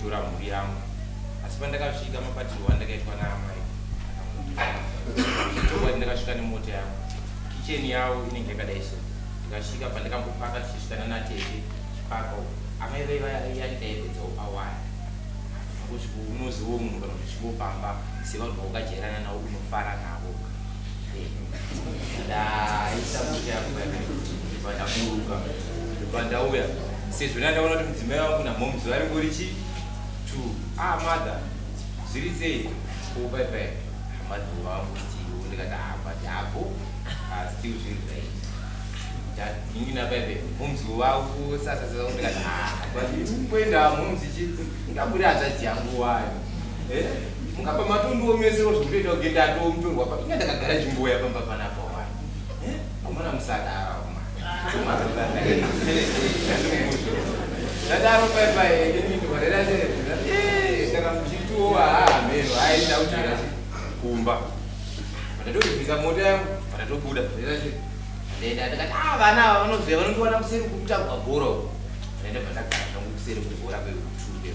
kutora mhuri yangu. Asi pandakasvika mabatirwo andakaitwa naamai chokwadi ndakasvika nemota yangu, kicheni yavo inenge yakadai so. Ndikasvika pandakambopaka tichisvikana natete chipaka amai vai yandaipedzawo awaya kusvika unoziwo munhu kana kuti chingopamba sevanhu vaukajerana navo unofara navo. Ndaisa mota yangu pandamuruka pandauya sezvo ndandaona kuti mudzimai wangu namhomuzi vari ngorichi to mother zviri sei bye madhu wangu still ndikati but hapo still zviri right ndinina bye mhomuzi wangu sasa ndikati but kuenda mhomuzi chiti ngaburi hazadzi yangu wayo mungapa matundu omesero zvekutoita kugenda atomutorwa pa inga ndakagara chimboya pamba panapa wayo amona musadara Dadaro bye ndinindwarera saka muchituwa mero aita uchira kumba ndadovisa mota yangu ndatobuda ndenda ndakati vana vanoziva vanondiwana kuseri kutangwa bhora ndenda pandagara zvangu kuseri kwebhora kweutude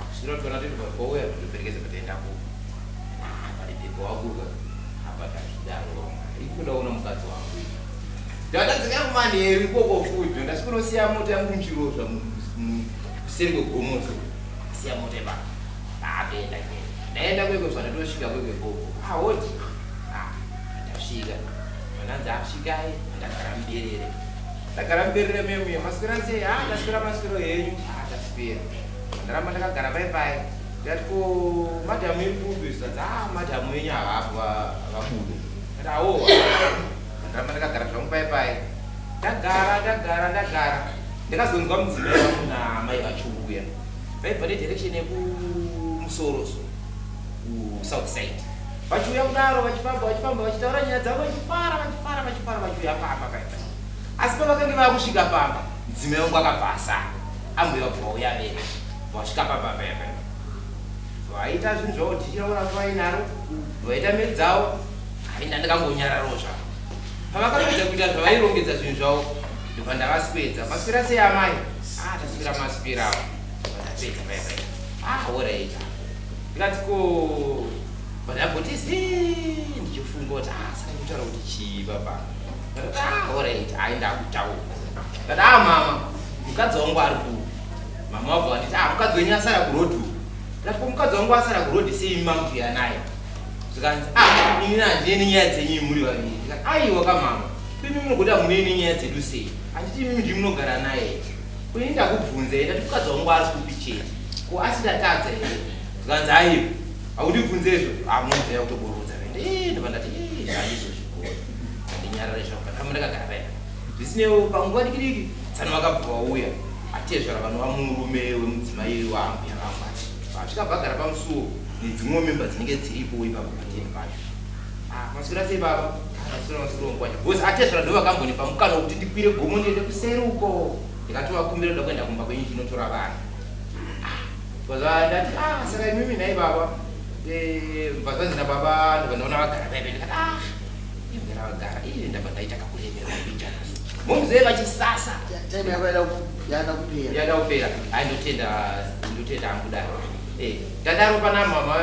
kusvira toona kuti pauya ndoperekeza patendako padipepo wakuka apa tazvidaro ikudaona mukadzi wangu ndadadzika kumanheru ikoko futi ndasikunosiya mota yangu muchirozva kuseri kwegomoto siya mota ipapa ndapenda ndaenda kwekwezva ndatosvika kwekwekoko hoti ndasvika mananzi asvikai ndagara muberere memuye maswera sei ndaswera maswero henyu ndaswera ndaramba ndakagara paipai ndati ko madhamu iripupi zvikanzi madhamu enyu havapo vabudo ndati awo ndaramba ndakagara zvangu paipai ndagara ndakazonzwa mudzimai wangu namai vachiuya vaibva nedirection yekumusoroso kusouth side vachiuya kudaro vachifamba vachitaura nyaya dzavo vachifara vachiuya pamba paipai asi pavakange vakusvika pamba mudzimai wangu akabva asara ambuya vabva vauya vere vasvika pamba paipai vaita zvinhu zvavo tichiraura vainaro vaita meri dzavo haina ndakangonyararo zvavo pavakapedza kuita zvavairongedza zvinhu zvavo ndobva ndavaswedza maswera sei amai taswera maswera avo vandapedza paipai alright ndikati ko vandamboti ndichifunga kuti saka ndikutaura kuti chii papa ndati alright ndakutaura ndati mama mukadzi wangu ari ku mama wabva vanditi mukadzi wenyu asara kurodhu ndati ko mukadzi wangu asara kurodhi sei mambuya naye zvikanzi ini handine nyaya dzenyu muri vaviri ndikati aiwa kamama imi munogoda muneni nyaya dzedu sei handiti imi ndimunogara naye kuini ndakubvunzei ndati mukadzi wangu ari kupi chete ko asidatadza here zvikanzi aiwa haundibvunzezvo munobveya kutoborudza ndobva ndati zvaizvo handinyarare zvangu ndaramba ndakagara pai zvisinewo panguva dikidiki tsano vakabva vauya atezvara vanhu vamurume wemudzimai wangu yakafati vasvika bhagara pamusuwo nedzimwe memba dzinenge dziripo ipapo pateni pacho maswera sei baba maswera ngwacha bhozi atezvara ndovakambonipa mukana wekuti ndikwire gomo ndiende kuseri uko ndikatovakumbira ndoda kuenda kumba kwenyu chinotora vanhu ndati saka imimi nai baba mbazanzi nababa ndobva ndaona vagara paipe ndikati imvera vagara ndabva ndaita kakuremera kupinjanaso momuzee vachisasa yada kupera ndotenda angudaro ndadaro pana mama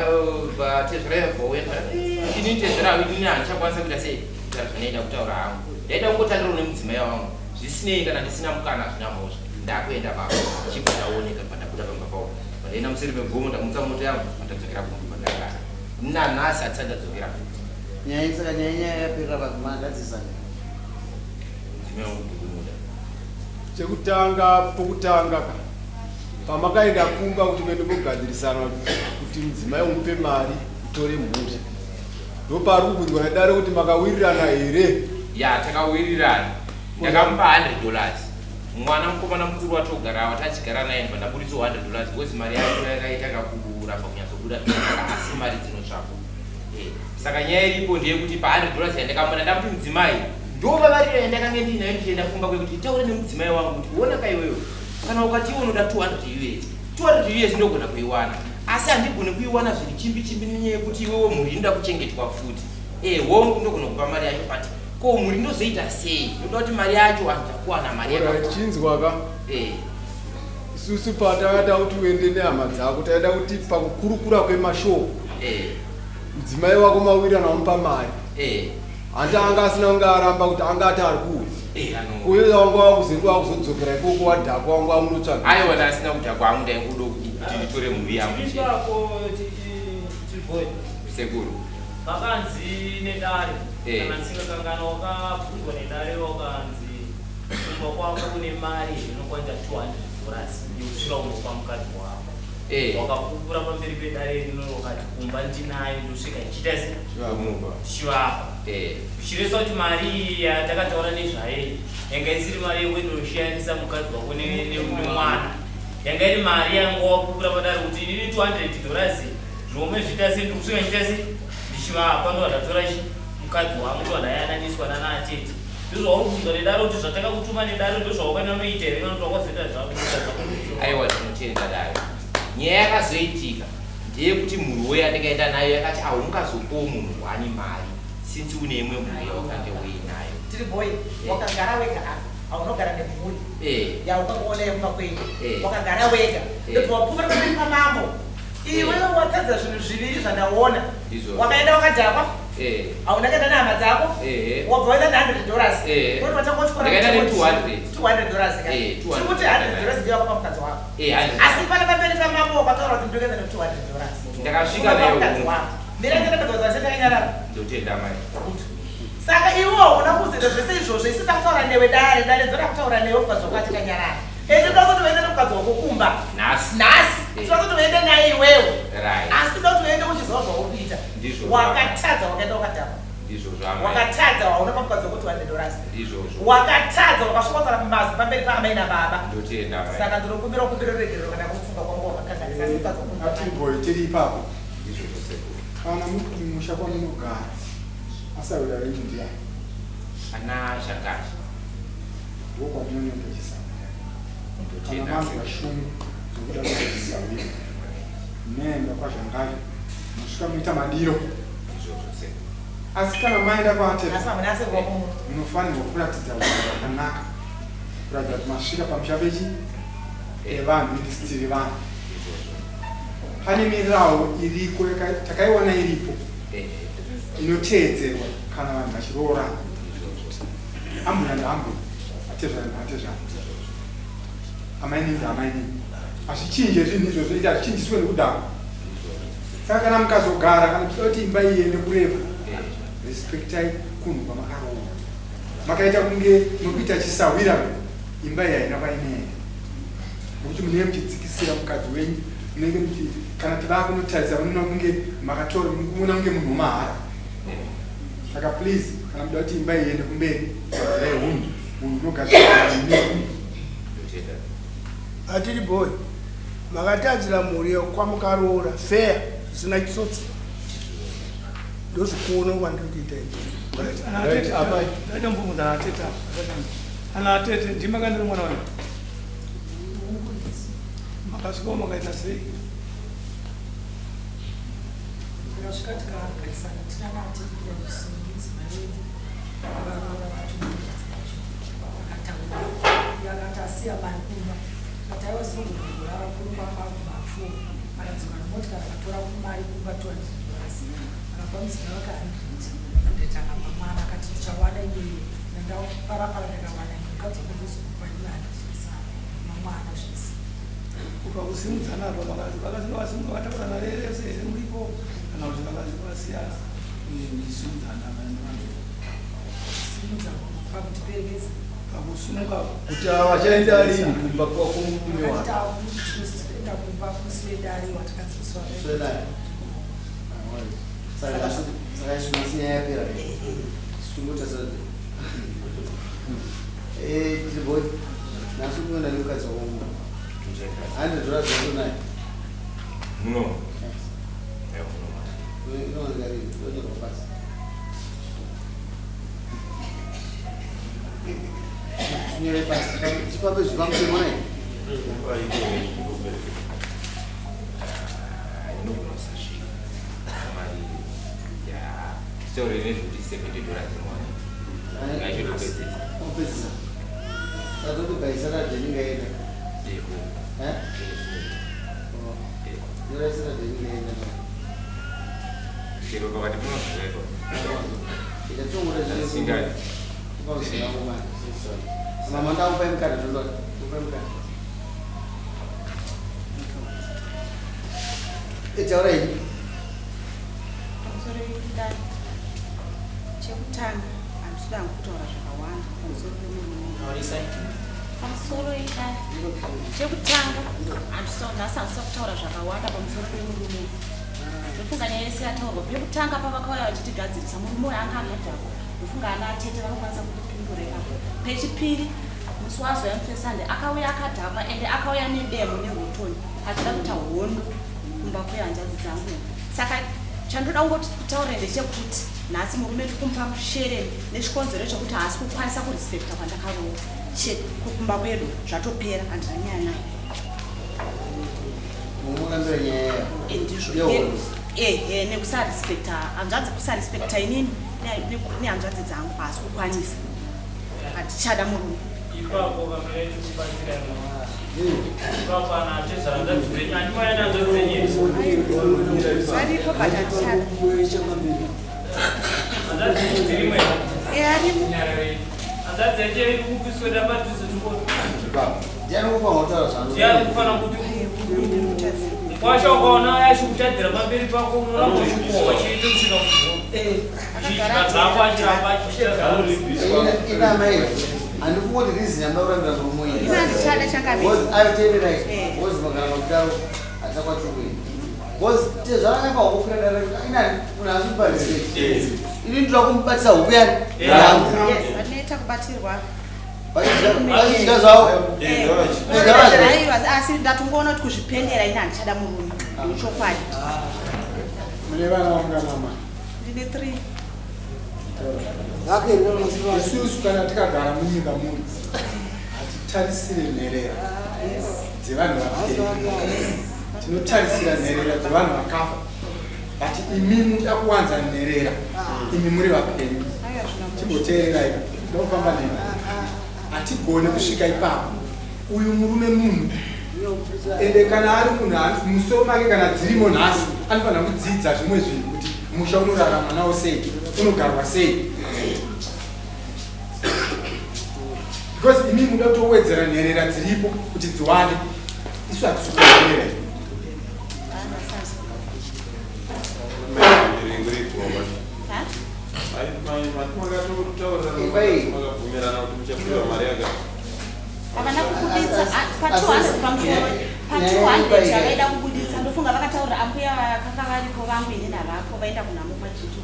vatezvera yavouya ini tezvera ini handichakwanisa kuita sei kutaura zvanoita kutaura hangu ndaita kungotandirawo nemudzimai wangu zvisinei kana ndisina mukana zvina mhosva ndakuenda baba chibva ndaoneka pandabuda pamba pavo pandaenda museri megomo ndamutsa mota yangu pandadzokera kumba pandagara nanhasi hatisati ndadzokera futi nyaya yapera vakumagadzisana mudzimai wangu ndikumuda chekutanga pokutanga pamakaenda kumba kuti muende kogadzirisana kuti mudzimai umupe mari utore mhuri ndopari kubvunzwa nedare kuti makawirirana here takawirirana ndakamupa $100 mwana mukomana mukuru watogara watachigara naye ndibva ndabuditsawo $100 because mari yacho yakaita kakuramba kunyatsobuda asi mari dzinotsvako saka nyaya iripo ndeyekuti pa$100 yandakamona ndakuti mudzimai ndova variro yandakange ndinayo ndichienda kumba kwekuti taure nemudzimai wangu kuti ona kaiweyo kana ukatiwo unoda $200 ndogona kuiwana asi handigone kuiwana zviri chimbi nenyaya yekuti iwewo mhuri inoda kuchengetwa futi hongu ndogona kupa mari yacho but ko mhuri ndozoita sei ndoda kuti mari yacho handichakuwana mari chinzwaka isusu patayada kuti uende nehama dzako taida kuti pakukurukura kwemashoko mudzimai wako mawira namupa mari handi anga asina kunge aramba kuti anga ati ari kuwe uye wanga wakuzendu wakuzodzokera ikoko wadhakwa wanga wamunotsvaga aiwana asina kudhakwa angu ndaingudo kuti nditore mhuri yangu sekuru vakanzi nedare kana tsinga wakapfurwa nedare wakanzi kumba kwako kune mari inokwanisa $200 yokusvira unopa mukadzi wako wakapupura pamberi pedare rino wakati kumba ndinayo ndosvika ichiita chivapa zvichiresa kuti mari yatakataura nezvaye yanga isiri mari yekundoshiyanisa mukadzi wako nemwana yanga iri mari yanga wapupura padare kuti inini $200 zvomwe zviita sei ndikusvika ndiita sei ndichivapa ndovadatora mukadzi wangu ndovadayananiswa nanaatete ndozvaurikubvunzwa nedare kuti zvatakakutuma nedare ndozvaukananoita here kana twakwazoita zvavo aiwa tinotenda dare nyaya yakazoitika ndeyekuti mhuri weyo yatakaenda nayo yakati haungazopowo munhu wani mari sinzi une imwe mhuri yawakange uinayo tiri boy wakagara wega haunogara nemhuri yaukangoona yemba kwenyu wakagara wega ndobvawapfuura pamberi pamambo iwe watadza zvinhu zviviri zvandaona wakaenda wakadhakwa hauna kaenda nehama dzako wabva waenda $100 kuti watangochikora $200 tiri kuti $100 ndiyawakapa mukadzi wako asi pana pamberi pamambo wakataura kuti ndokaenda ne$200 ndakasvika nayo ndirekeeaazvatakanyarara ndotenda mai saka iwo una kuzoita zvese izvozvo isi takutaura newe dare dzoda kutaura newe mukadzi wako atikanyarara toda kuti uende nemukadzi wako kumba nhasi toda kuti uende naye iwewe asi toda kuti uende uchiziva zvaurikuita wakatadza wakaenda wakadhakwa wakatadza waunapa mukadzi wako $200 wakatadza wakasvokotora mumazi pamberi paamai nababa saka ndinokumbira kumbiro kana kufunga kwangu wakakanganisa mukadzi wako tiri ipapo kana musha kwamunogara asawira renyu ndiani ana shakashi wokwamunonondochisama kana manzwa shungu zokuda kuchisawira nenda kwazvangayo musvika muita madiro asi kana maenda kwaatete munofanirwa kuratidza zvakanaka kuratidza kuti masvika pamusha evanhu indisitiri vanhu pane mirau iriko takaiona iripo inoteedzerwa kana vanhu vachiroorana ambura ndaambura atezvana atezvana amainini amainini hazvichinje zvinhu izvo zvoita hazvichinjiswe nekudhakwa saka kana mukazogara kana tichida kuti imba iende kureva respektai kunhu kwamakaroora makaita kunge nokuita chisawira imba iyi haina kwainoenda nokuti munenge muchidzikisira mukadzi wenyu munenge muchi kana tivaa kunotarisa munoona kunge makatora munoona kunge munhu womahara saka please kana muda kuti imba iende kumberi adzai hunhu munhu unogadziraini atiri boy makatadzira mhuri kwamukaroora fair zvisina chitsotsi ndozvikuona kwandikuita ndaita mvumudza anatete ana atete ndimakandiri mwana wangu makasvikawo makaita sei ukakusimudzana apa vakasinga vatakurana rese here muripo kana kuti vakasiyana isimudzana pakusumuka kuti avachaenda rini kumba kwako murume wake saka zvinosinya yapera situmbotasade tiriboi naso kuenda nemukadzi wakomu $100 naye inowangarini onyorwa pasi nyore pasi tipambe zvipamusemona story nezvekuti $70 opedzisa satoti bhaisa radheningaenda Yorasira deni Chiro pakati munozveko. Itatsungura zvese. Singai. Kwausina kumana. Mama ndakupa mukana ndodoti. Kupa mukana. Itaura ini. Pamusoro yekudai chekutanga handisida kutaura zvakawanda pamusoro pemunhu. Pamusoro yekudai chekutanga handisa kutaura zvakawanda pamusoro pemurume. Ndofunga nyaya yese yataurwa pekutanga pavakauya vachitigadzirisa murume uyu anga agadhako. Ndofunga ana atete vanokwanisa kutipindurira. Pechipiri musi wazo yamufesande akauya akadhakwa ende akauya nedemo nerutoni achida kuita hondo kumba kwehanzvadzi dzangu. Saka chandoda kungoti kutaura ndechekuti nhasi murume tikumupa mushere nechikonzero chokuti haasi kukwanisa kurispekta kwandakarowa kumba kwedu zvatopera handinanyaya naye. Mumukandira nyaya. Nekusarespekta hanzvadzi kusarespekta inini nehanzvadzi dzangu haasi kukwanisa. Hatichada murume. Ipapo kamene tikubatsira ipapo ana ateza hanzvadzi dzenyu handimaya hanzvadzi dzenyu. Varipo but hatichada. Hanzvadzi dzirimwe. Arimo. Hanzvadzi yacho iri kupisweda padhuze tukoti. Ndiani kupa hotara zvano. Ndiani kufana kuti kwasha ukaona yachikutadzira pamberi pako unoona kuchikuwa chiite kusvika ina mai handifungoti rizinya ndaurambira zvomuiri. Ina ndichada chakamira. Aritenderai. Wozi magana makudaro achakwachukweni. Wozi tezvananyaka wakukurera ina kunasi kubarisei. Ini ndinoda kumubatisa huku yani. Vanoita kubatirwa. Vachidya zvavo. Asi ndatongoona kuti kuzvipendera ina handichada murume. Ndochokwadi. Mune vana vanganama? Ndine 3. Isusu kana tikagara munyika muno hatitarisire nherera dzevanhu vapenyu. Tinotarisira nherera dzevanhu vakafa. But imi muda kuwanza nherera. Imi muri vapenyu. Timboteererai. Ndofamba nemi. Hatigone kusvika ipapo. Uyu murume munhu. Ende kana ari munhu musoro make kana dzirimo nhasi anofanira kudzidza zvimwe zvinhu kuti musha unorarama nawo sei, unogarwa sei. Because imi muda kutowedzera nherera dziripo kuti dziwande. Isu hatisukuonera. Havana kubuditsa pa200 pamusoro pa200 yavaida kubuditsa. Ndofunga vakataurira ambuya vakanga varipo vangu ini navako vaenda kunhamupa chitu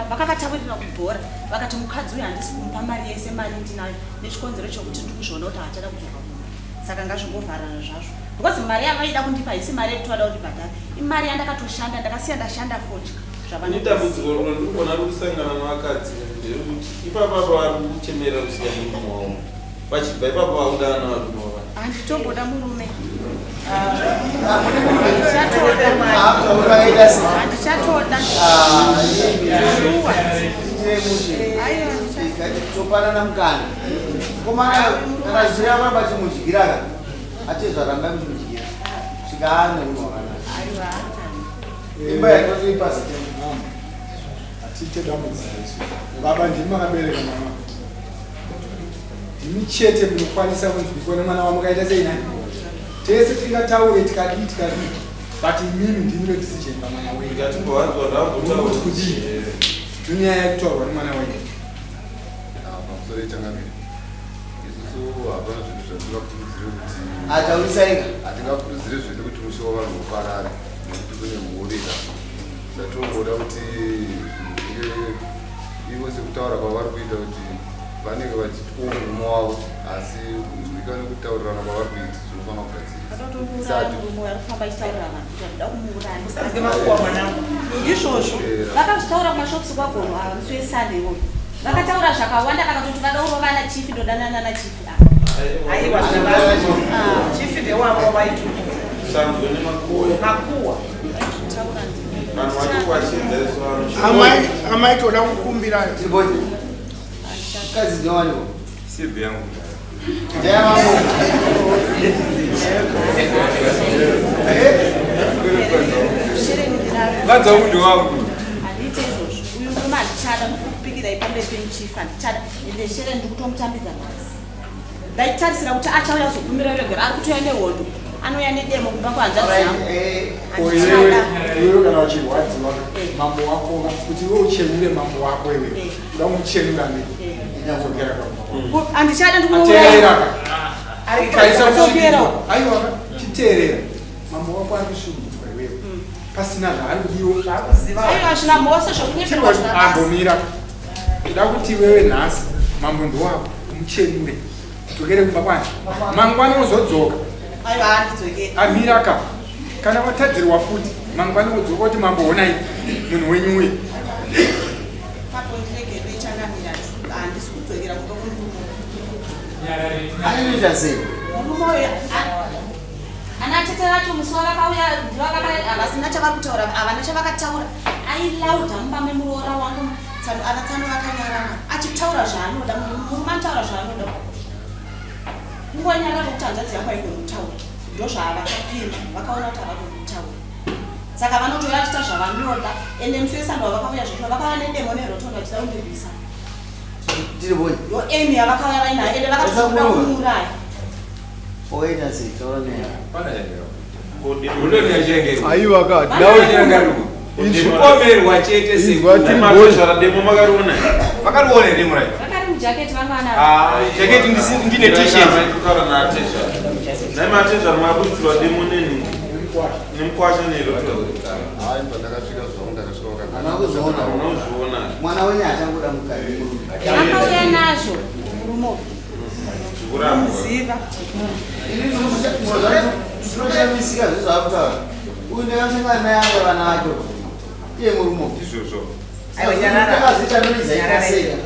vakavataurira kubhora vakati mukadzi uyu handisi kumupa mari yese mari ndinayo nechikonzero chokuti ndikuzviona kuti hachada kudzoka muno. Saka ngazvingovharana zvazvo because mari yavaida kundipa haisi mari yekutoda kundibhadhara. Imari yandakatoshanda ndakasiya ndashanda futi. Dambudziko ndikuona kusangana nevakadzi ndekuti ipapo vari kuchemera kusiya murume wavo vachibva ipapo vaudana varume wavo. Handitomboda murume. Handichatoda. Topanana mukana. Komana kana zviya vamba chimudyira atezvaramba muchimudyira. Svikaane unowana. Imba yatozoipasa. Hatite dambudziko isu. Baba ndimi makabereka mama. Ndimi chete munokwanisa kunzwikwa nemwana wamukaita sei nani. Tese tingataure tikadii. But imimi ndimi decision pamwana wenyu. Ngatimbovanzwa ndakutaura kudii. Dunyaya yakutaurwa nemwana wenyu. Pamusoro yechangamira. Isusu hapana zvinhu zvatingakurudzire kuti ataurisaiga. Hatingakurudzire zvedu kuti mushe wavanhu uparare nekuti kune mhuri ka. Zvatomboda kuti ivo sekutaura kwavari kuita kuti vanenge vachitya murume wavo asi kuzwikane kutaurirana kwavari kuita zvinofana izvozvo vakazvitaura kumashopusi kwagonwa musi wesande iwoyo vakataura zvakawanda kana kuti vada kurovana chifi ndodanana na chifi chifi ndewavo vaitu sanzwe nemakuwa vanhu vatokwashinza amaitoda kukumbira kazi ndiwaniko sibhi yangu ndeyamamo Vanza umuntu wangu. Andite izvozvo. Uyu murume andichada kupikira ipamberi penchifa andichada ende shere ndikutomutambidza nhasi. Ndaitarisira kuti achauya kuzogumira regera ari kutoya nehondo. Anouya nedemo kumba kwanzvadzi yangu. Iwewe kana uchirwadziwa mambo wako kuti iwe uchenure mambo wako iwe uda kumuchenura nenyazogera Andichada ndikumuuraya. Aiwa chiteerera mambo wako ari kushumidzwa iwewe pasina zvaari kudiwa Aiwa zvina mose zvokunyeperwa zvina ambomira uda kuti iwewe nhasi mambo ndowako umuchenure dzokere kumba kwanje mangwana uzodzoka Aiwa handidzokeri. amira ka kana watadzirwa futi mangwana udzoka kuti mambo honai munhu wenyu uyu Papondiregere ichangamira handisi kudzokera kumba kumurume. Anoita sei? Murume uyu ana tete vacho musi wavakauya havasina chavakutaura havana chavakataura ailauda mumba memuroora wangu anatsano vakanyarara achitaura zvaanoda murume anotaura zvaanoda kungonyarara kuti hanzvadzi yangu aigomutaura ndozvaavakapinda vakaona kuti havagomutaura saka vanotoya vachita zvavanoda ende mufesando vavakauya zvino vakauya nedemo nerotondo vachida kundirwisa Tiri boy. yo emi yavakauya vainayo ende vakatoda kumuuraya. Oita sei? Taura neya. Aiwa kati. Ndikomerwa chete sematozvara demo makarona. Makariona demo rai. Vakari mujaketi vanga vanavo. Jaketi ndine t-shirt. Kutaura naatezva. Nai matezva makuitirwa demo neni. Nemukwasha nerotoa. Hai pandakasvika zvangu ndakasvika Ana kuzoona. Unozviona. Mwana wenyu achangoda mukadzi. Akauya nazvo murume muziva. Zvinoshamisika zvezvaakutaura. Uyu ndakasangana naye anga vana vacho. Iye murume. Izvozvo. Ndakazita noiza ikaseka.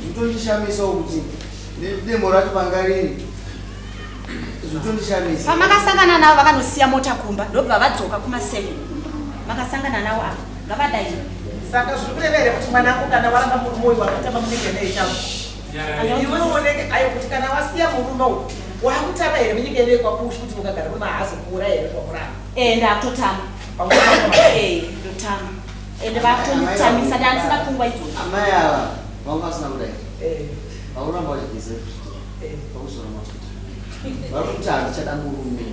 Zvitondishamisa kuti demo racho pangarini. Zvitondishamisa. Pamakasangana navo vakanosiya mota kumba ndobva vadzoka kuma7 makasangana navo apa ngavadai. Saka zviri kurevere kuti mwanangu kana waramba murume uyu wakutamba munyika nei changu. Iwe uoneke ayo kuti kana wasiya murume uyu wakutamba here munyika nei kwapushi kuti ukagara murume haazokura here zvakuramba. Ndakutotama. Ndotama. Ende vakutomutamisa ndanisina pfungwa idzodzo. Amai ava vanga vasina kudai. Vakuramba vachigezera. Vakuzora mafuta. Vari kuti handichada murume.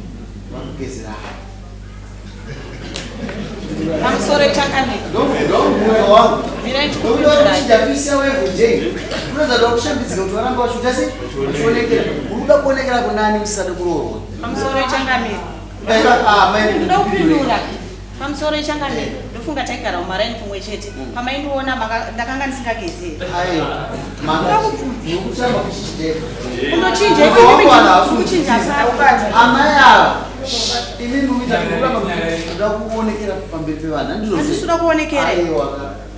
Vakugezera. Pamusoro chakanaka. Ndomubvunzo wangu. Ndokuda uchidhafisa wevhunjei. Unozoda kushambidzika kuti varamba vachiita sei? Vachionekera. Unoda kuonekera kunani musisade kuroorwa. Pamusoro changamira. Ndoda kupindura. Pamusoro changamira. Ndofunga taigara mumaraini kumwe chete. Pamaindiona ndakanga ndisingagezeri. Nokutamba kuchichiteka. Unochinja kuchinja amai ava ini ndikuita kuramba kuda kuonekera pamberi pevana handisuda kuonekera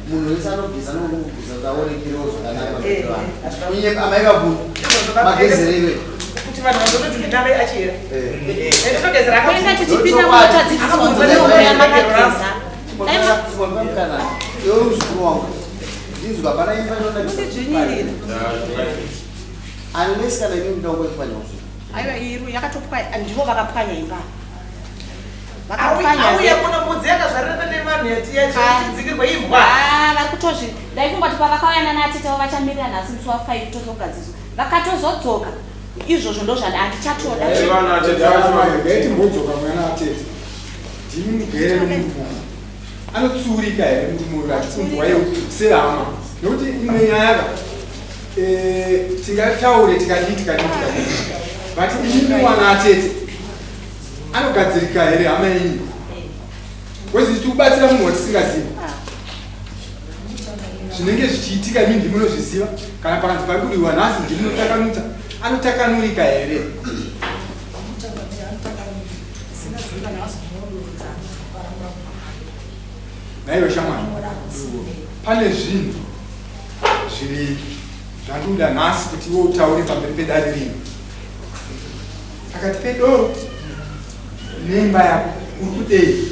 munhu wese anobvisa nokugeza kuti aonekerewo zvakanaka pamberi pevana unye amai vabvunza magezere iwe kuti vanhu vandoti ndinave achira ndinogezera akaenda tichipinda mota dzidzisoya makageza mukana iwe muzukuru wangu ndinzwa pana imba inodakudzvinyirira unless kana ini ndida kungopfanya uzvo aiwa iru yakatopwanya ndivo vakapwanya imba auya kuno mudzi yakazvarira nemanheti yachidzikirwa imbwa vari kutozvi ndaifunga kuti pavakauya nanatete vachamirira nhasi musi wa5 tozogadzizwa vakatozodzoka izvozvo ndozvandichatoda gaiti mbodzoka mwana atete ndimi mugere nomurume anotsurika here murume achitsunzwa iwo sehama nokuti imwe nyaya tingataure tikadii but inini wana atete anogadzirika here hama yenyu wezi tikubatsira munhu watisingaziva zvinenge zvichiitika imi ndimunozviziva kana pakanzi pari kuriwa nhasi ndimunotakanudza anotakanurika here naiwe shamwani pane zvinhu zviviri zvandoda nhasi kuti iwe utaure pamberi pedare rino pakati pedoro neimba yako uri kudei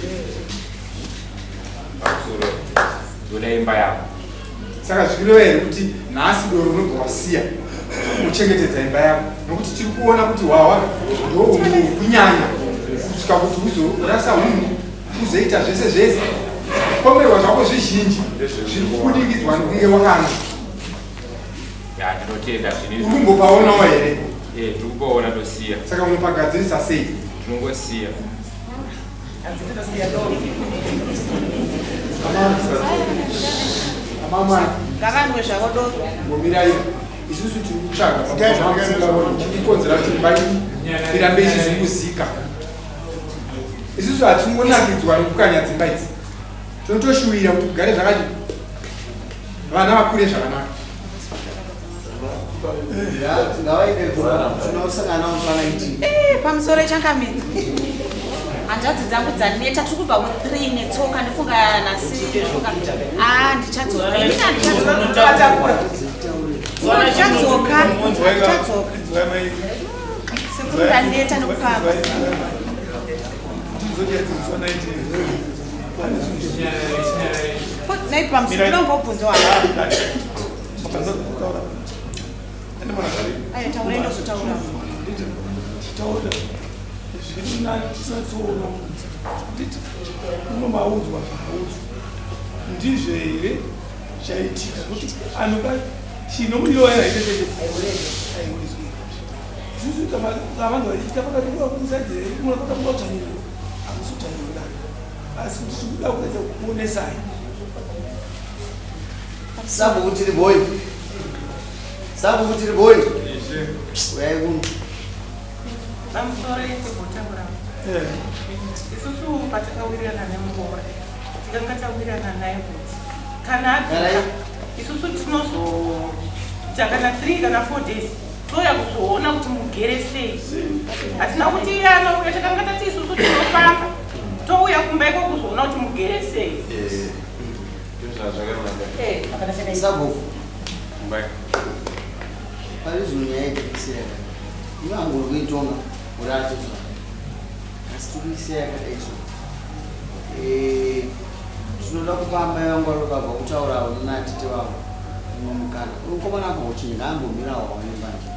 ndoda imba yako saka zvikureva here kuti nhasi doro unobva wasiya kuchengetedza imba yako nokuti tiri kuona kuti wawa ndo kunyanya kusvika kuti uzorasa hungu uzoita zvese zvese kukomberwa zvako zvizhinji zviri kubudikidzwa nekunge wakanga ndinotenda urumbopaonawo here tirikuona tosiya saka unopagadzirisa sei tinongosiya ngavanwe zvavo ngomiraira isusu tiri kutsvaga tikonzera kuti imba irambe ichizunguzika isusu hatingonakidzwa nekukanya dzimba idzi tinotoshuwira kuti kugare zvakati vana vakure zvakanaka pamusoro ichangamiri hanzvadzi dzangu dzaneta tiri kubva ku3 netsoka ndifunga nasi ndichatsoka sekuru ndaneta nekupapa nai pamusoro ndinombobvunza taurendo zotaura unomaudzwa ndizvo here chaitika kuti anoka chinomuyoera isusu kavanhu vachitika pakati kuvakumusadzire munakatamukautanyiro hamusutanyiro asi kuti tikuda kuedza kuonesai sabukutiri boy sabukutiri boy uyai kuno pamusoro yekugotagura isusu patakawirana nemungora tikanga tawirana naye kuti kana isusu tinozoita kana 3 kana 4 days toya kuzoona kuti mugere sei hatina kuti anouya takanga tati isusu tinofamba touya kumba iko kuzoona kuti mugere sei sabuku parizonyaya itikisiyaka ivangori kuitonga uri atizva asi tikisiya yakadaiso tinoda kupamba ivangwari ukabva kutaura unatete wavo unomukana unokomana apa kuchinga angomirawo wanembanji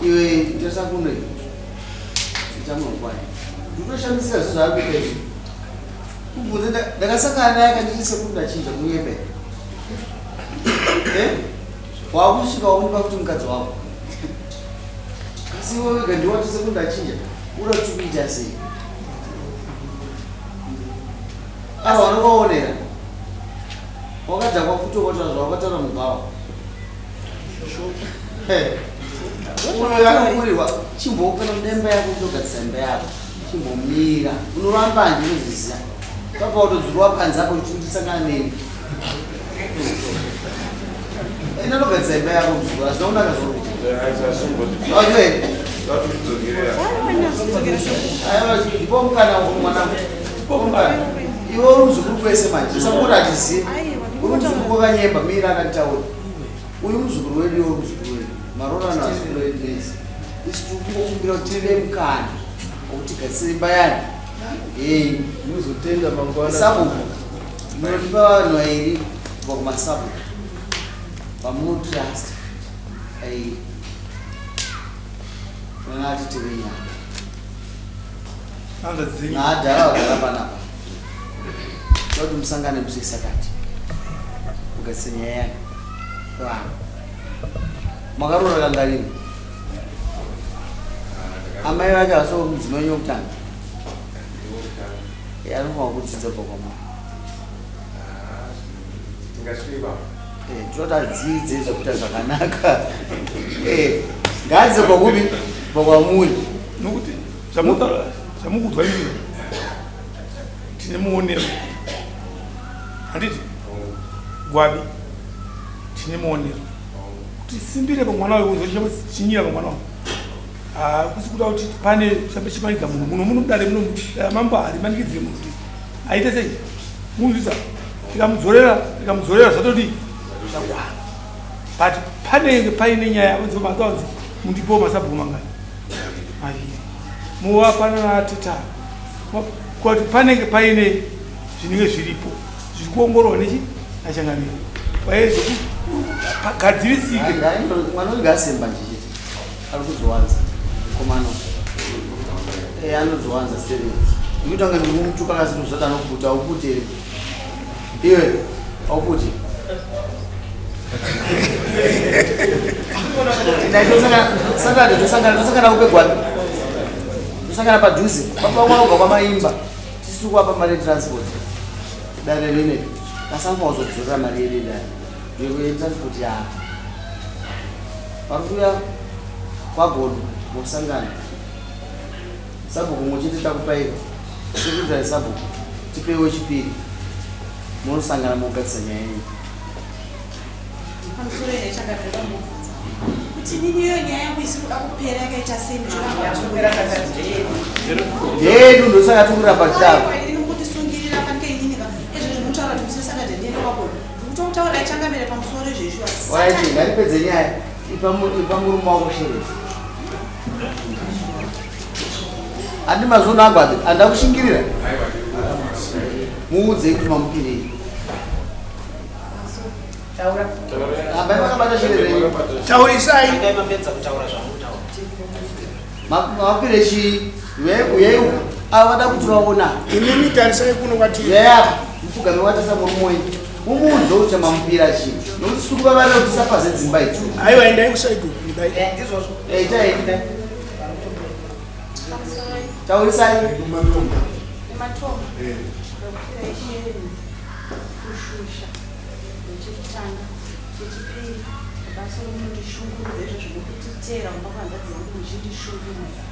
iwe tesa kuno ichamurwani ndinoshamisira zvo zvakuita kubvunza ndakasangana naye akanditi sekunda chinja kuyebe wakusvika waunipa kuti mukadzi wako kasi iwe wega ndiwati sekunda chinja uda kuti kuita sei ava vanovaonera wakadhakwa kutokota zvawakataura mugwava uyo yakakurirwa chimbokana mudemba yako kutogadzisa imba yako chimbomira unoramba handi unozviziva papa utodzurwa panze apo uchitisangana neni inanogadzisa imba yako muzukuru hazvina kunaka ndipo mukana mwana iwe uri muzukuru kwese manje usakuti achizivi uri muzukuru wakanyemba mira akanditaura uyu muzukuru wedu iwe uri muzukuru wedu marorano azukuru wedu nesi isi tikukumbira kuti tive mukana wokuti gadzisa imba yani muzotenda mangwana sabuku munodipa vanhu vairi kubva kumasabuku vamunotrust nanati tive nyama naadhara vagara panapa kuti musangane musisakati ugadzise nyaya yani vanhu makarora kanga rini amai vake vaso mudzimai wenyu wokutanga anofanwa kudzidza bhokwama tinoti adzidze zvakuita zvakanaka ngaadze kwakupi bhokwamuri nokuti zvamukudzwa imi tine muonero handiti gwabi tine muonero kuti simbire pamwana wayo uzochinyira pamwana wayo kusi kuda kuti pane chimanika munhu muno munodare muno mambari manikidzire munhu kuti aite sei munhuisa ikamudzorera zvatoti zvakwana but panenge paine nyaya avanzi mundipo masabhuku mangani mairi muvapanana ateta kuti panenge paine zvinenge zviripo zviri kuongororwa nechi achangamiri wayezo pagadzirisike mwana uyu ngasemba njichiti ari kuzowanza komano anozowanza stere ikuita kunge ndimumutuka kasi kuzota nokubuta aupute iwe auputi Saturday tosangana kupegwapi tosangana padhuze papamwanogwa kwamaimba tisi kuwapa mari transport dare rine kasanfa uzodzorera mari yede dare yetransport yaapa pari kuya kwagodo mosangana sabhuku muchiti takupaira sekudzai sabhuku tipewo chipiri munosangana mogadzisa nyaya yenyu pamusoro yechakadaiamubvunza kuti nini iyo nyaya yangu isi kuda kupera yakaita seni ndedu ndosaka tikurapa kitavo kutisungirira fanike ininga izvo zvinotaura kuti musesakadhe ndiende kwakodo ndikutokutaura ichangamire pamusoro izvezvo waiti ngaripedze nyaya ipamurume wako sherezi andi mazuva agwabe andakushingirira muudzei kuti mamupirei ambai makabata sherezei taurisai mapire chi yeu avada kuti vaona inini tarisai kuno kwati yeyapa mupfugame watasa murumoyi mumuudze kuti mamupira chi nokuti siri kuvavarira kuti sapaze dzimba idzi aiwa endai kusaidu taenda taurisai kushusha nechekutanga chechipiri basa romunondishungurudza izvo zvinokutitera mubakwanza dzangu muchindishungurudza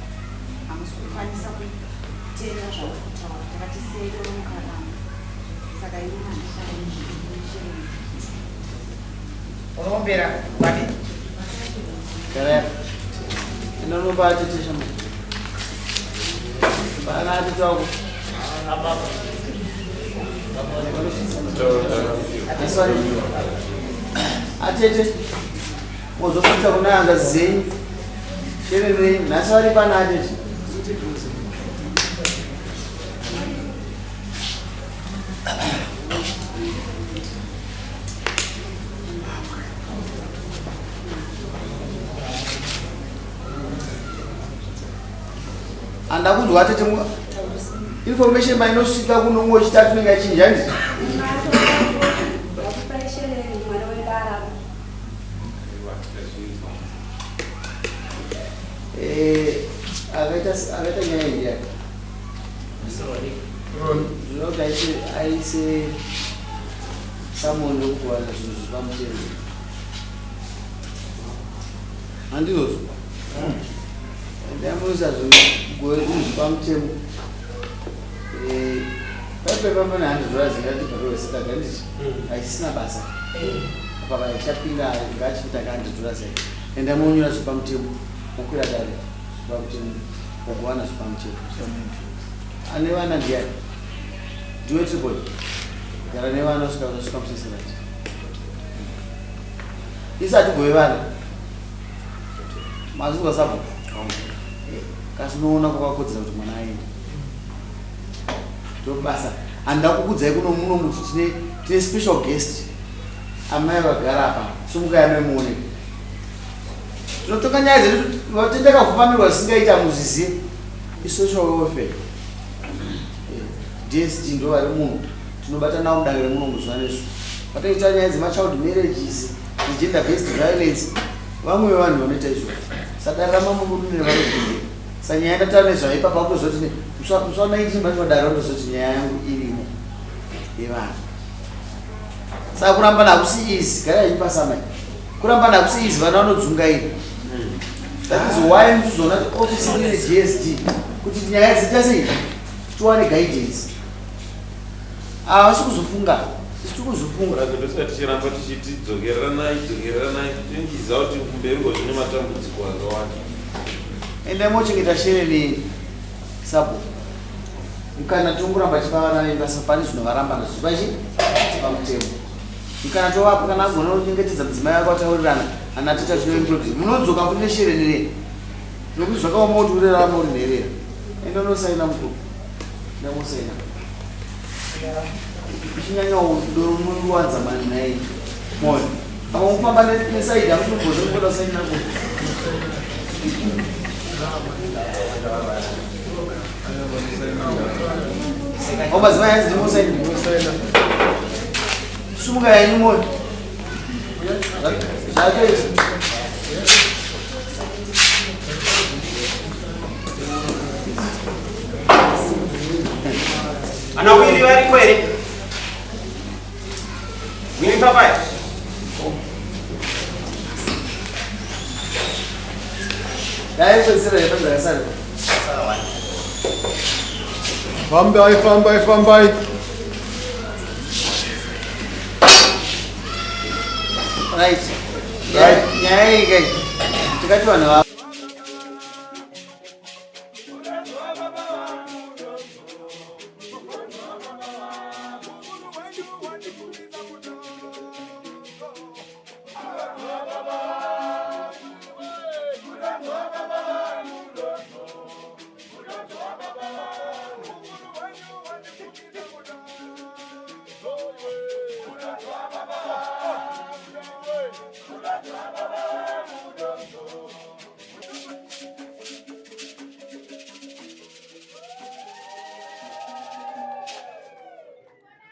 hamusi kukwanisa kutera zvakutaura takati seero mukarama saka ini handishaishee unombera kwadi Kaya inonomba atetesha mu bana atitawo atete mozopita kunanga zenyu shererei nhasi vari pana atete andakuzwa atete information mainosvika kunomwe chitatu nenga chinja ndi akaita nyaya iyi yake zvinoti aise samoni wekuwana zvinhu zvipamutemo handizozvo ndamuisa zvipamutemo paipepamana handizvorazingatibarowesekaganditi achisina basa apa vaichapinda ngachikuti akandidzorazai endamunyora zvipamutemo mukwira dare zvipamutemo mukuwana zvipamutemo ane vana ndiani ndiwe tripod gara nevana usvika museserati isati gove vana mazingwa sabo kasi unoona kwakakodzera kuti mwana aende ndobasa handakukudzai kuno muno muti tine special guest amai vagara apa somukayame tinotonga nyaya dzedu vatendeka kufamirwa zisingaita muzizive isocial welfare dsd ndo vari muno tinobata navo mudange remuno muzuva nesu vatoita nyaya dzemachild marriages negender based violence vamwe vanhu vanoita izvo sadarira mamurune vanopinde sanyaya ndataura nezvaipapa kutozoti musaona ichimbatinodaro ndozoti nyaya yangu irimo yevanhu saka kuramba nakusi izi gara ipasamai kuramba nakusi izi vana vanodzungaira that is why muchizoona kuti ofisi ine gsd kuti nyaya dzita sei tiwane guidance havasi kuzofunga isi tikuzofunga razondosika tichiramba tichiti dzokereranai tingiza kuti kumberiwo zvine matambudziko akawanda ende mochengeta shereni sabo mukana tongoramba tipa vana vebasa pane zvinovaramba nazvo pachi pamutemo mukana tovapa kana agona kuchengetedza mudzimai wako ataurirana ana tita zvinoimplodi munodzoka kune shereni rei nokuti zvakaoma kuti urerama uri nherera ende unosaina mukuru ndamusaina ichinyanya uruwanza mani naye moyo apa ufamba nesaidi akutomboza kukola saini nako omazima yazi ndimosaini sumuka yanyu moyo zaketi ana wili wari kweli wili papai dai kwesera yapanda sana fambai right nyaya iyi kai tikati vanhu